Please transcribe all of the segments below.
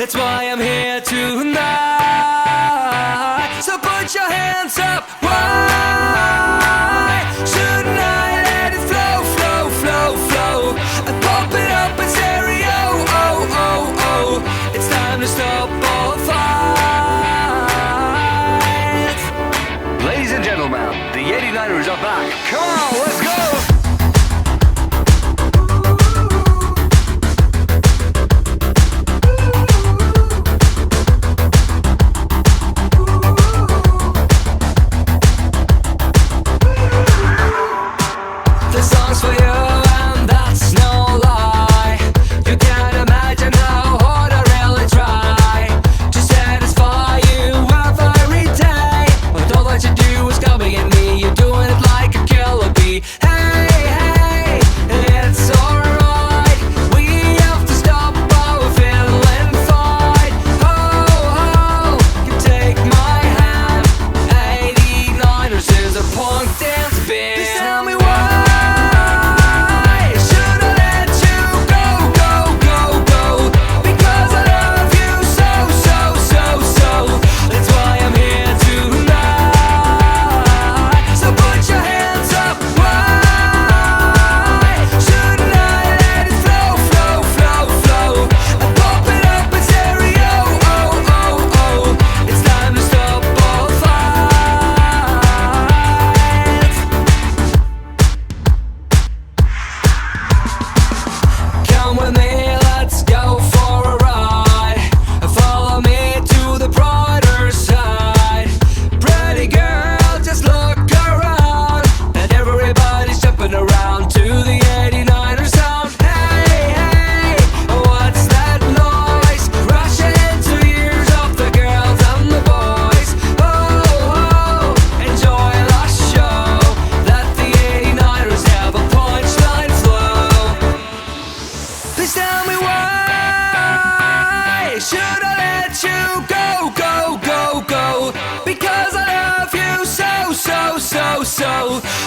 That's why I'm here tonight. So put your hands up. Why shouldn't I let it flow, flow, flow, flow? I pump it up in stereo. Oh, oh, oh. It's time to stop all fights. Ladies and gentlemen, the 89ers are back. Come on, let's go!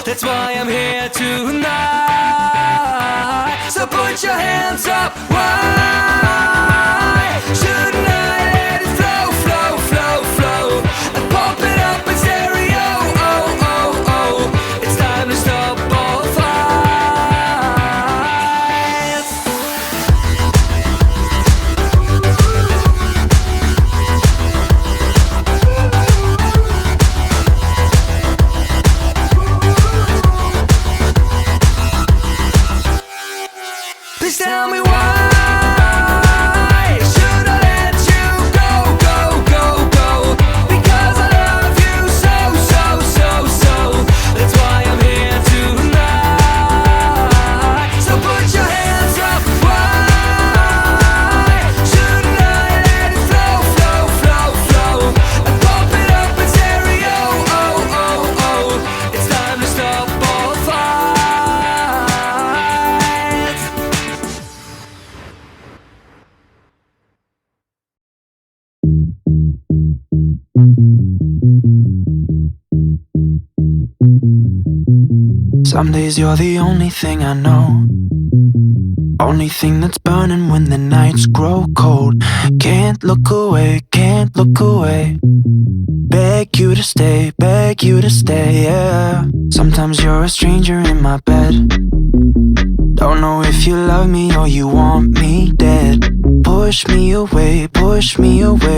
That's why I'm here tonight. So put your hands up. Why shouldn't I let it flow, flow, flow, flow? I pump it up in stereo. Oh, oh, oh. It's time to stop all fights. Please tell me why. Should I let you go, go, go, go? Because I love you so, so, so, so. That's why I'm here tonight. So put your hands up. Why shouldn't I let it flow, flow, flow, flow? I pump it up in stereo. Oh, oh, oh. It's time to stop all fights. Some days you're the only thing I know, only thing that's burning when the nights grow cold. Can't look away, can't look away. Beg you to stay, yeah. Sometimes you're a stranger in my bed. Don't know if you love me or you want me dead. Push me away, push me away.